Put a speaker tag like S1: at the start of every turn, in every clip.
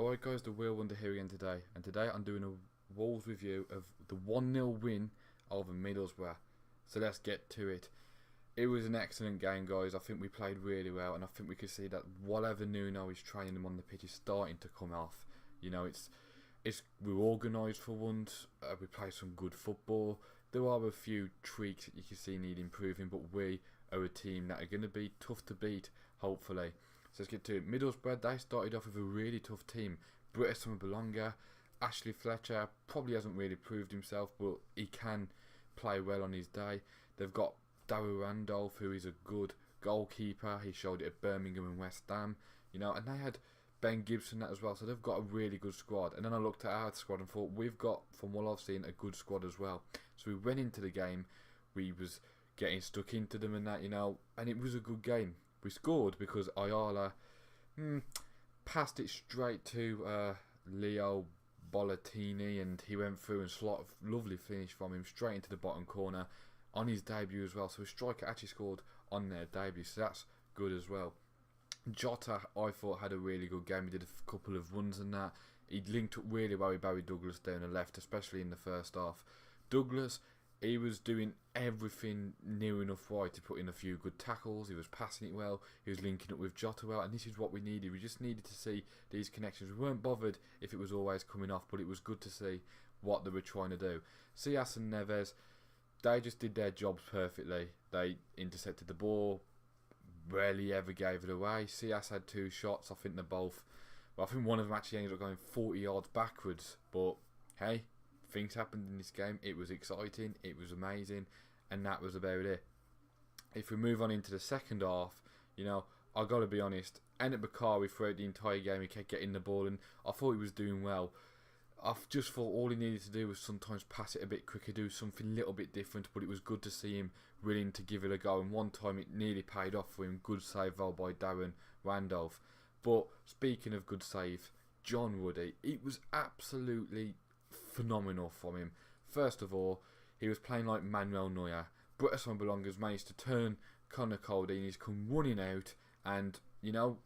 S1: Alright guys, the Wheel Wonder here again today, and today I'm doing a Wolves review of the 1-0 win over Middlesbrough. So let's get to it. It was an excellent game, guys. I think we played really well, and I think we could see that whatever Nuno is training them on the pitch is starting to come off. You know, we're organised for once. We play some good football. There are a few tweaks that you can see need improving, but we are a team that are going to be tough to beat, hopefully. So let's get to it. Middlesbrough, they started off with a really tough team. Britt Belonga, Ashley Fletcher probably hasn't really proved himself, but he can play well on his day. They've got Darryl Randolph, who is a good goalkeeper. He showed it at Birmingham and West Ham, you know, and they had Ben Gibson that as well. So they've got a really good squad. And then I looked at our squad and thought, we've got, from what I've seen, a good squad as well. So we went into the game, we was getting stuck into them and that, you know, and it was a good game. We scored because Ayala passed it straight to Leo Bollatini, and he went through and slotted a lovely finish from him straight into the bottom corner on his debut as well. So a striker actually scored on their debut, so that's good as well. Jota, I thought, had a really good game. He did a couple of runs and that. He linked up really well with Barry Douglas down the left, especially in the first half. Douglas, he was doing everything near enough right to put in a few good tackles. He was passing it well. He was linking up with Jota well, and this is what we needed. We just needed to see these connections. We weren't bothered if it was always coming off, but it was good to see what they were trying to do. Sias and Neves, they just did their jobs perfectly. They intercepted the ball, rarely ever gave it away. Sias had 2 shots. I think they're both. Well, I think one of them actually ended up going 40 yards backwards. But hey, things happened in this game. It was exciting. It was amazing, and that was about it. If we move on into the second half, you know, I got to be honest. Ennett Bakari throughout the entire game, he kept getting the ball, and I thought he was doing well. I just thought all he needed to do was sometimes pass it a bit quicker, do something a little bit different, but it was good to see him willing to give it a go, and one time it nearly paid off for him. Good save though by Darren Randolph. But speaking of good save, John Woody, it was absolutely phenomenal from him. First of all, he was playing like Manuel Neuer. Britt Belonga's managed to turn Connor Cody, and he's come running out, and you know,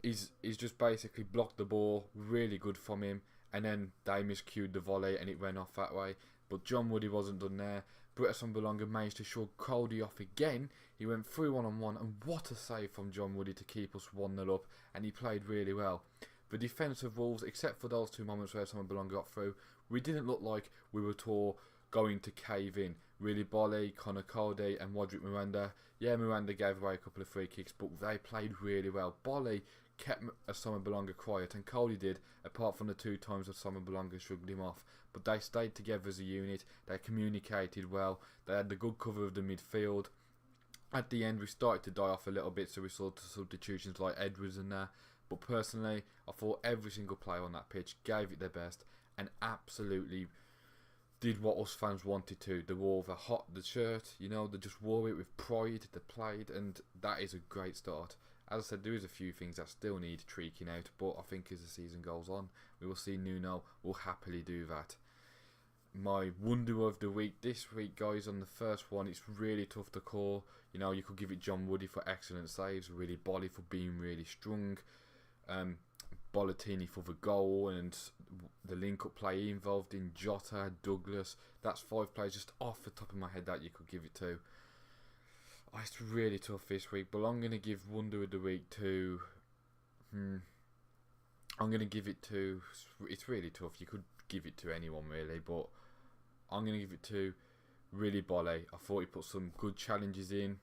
S1: he's just basically blocked the ball. Really good from him. And then they miscued the volley and it went off that way. But John Woody wasn't done there. Britt Belonga managed to shove Cody off again. He went through 1-on-1, and what a save from John Woody to keep us 1-0 up. And he played really well. The defence of Wolves, except for those 2 moments where Belonga got through, we didn't look like we were going to cave in. Really, Bolly, Connor Cody and Wadrick Miranda. Yeah, Miranda gave away a couple of free kicks, but they played really well. Bolly kept Belonga quiet, and Cody did, apart from the 2 times that Belonga shrugged him off. But they stayed together as a unit. They communicated well. They had the good cover of the midfield. At the end, we started to die off a little bit, so we saw substitutions like Edwards and that. But personally, I thought every single player on that pitch gave it their best and absolutely did what us fans wanted to. They wore the shirt, you know, they just wore it with pride. They played, and that is a great start. As I said, there is a few things that still need tweaking out, but I think as the season goes on, we will see Nuno will happily do that. My wonder of the week this week, guys, on the first one, it's really tough to call. You know, you could give it John Woody for excellent saves, really Bolly for being really strong, Bollatini for the goal, and the link-up play involved in Jota, Douglas. That's 5 players just off the top of my head that you could give it to. Oh, it's really tough this week, but I'm going to give Wonder of the Week to... I'm going to give it to... It's really tough. You could give it to anyone, really, but I'm going to give it to really Bolly. I thought he put some good challenges in.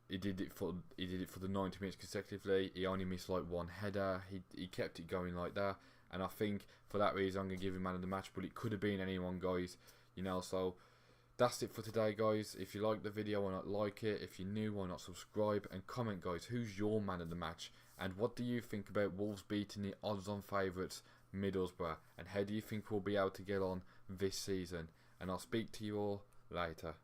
S1: He did it for the 90 minutes consecutively. He only missed like 1 header. He kept it going like that, and I think for that reason I'm going to give him man of the match. But it could have been anyone, guys. You know, so that's it for today, guys. If you liked the video, why not like it? If you're new, why not subscribe? And comment, guys, who's your man of the match? And what do you think about Wolves beating the odds-on favourites, Middlesbrough? And how do you think we'll be able to get on this season? And I'll speak to you all later.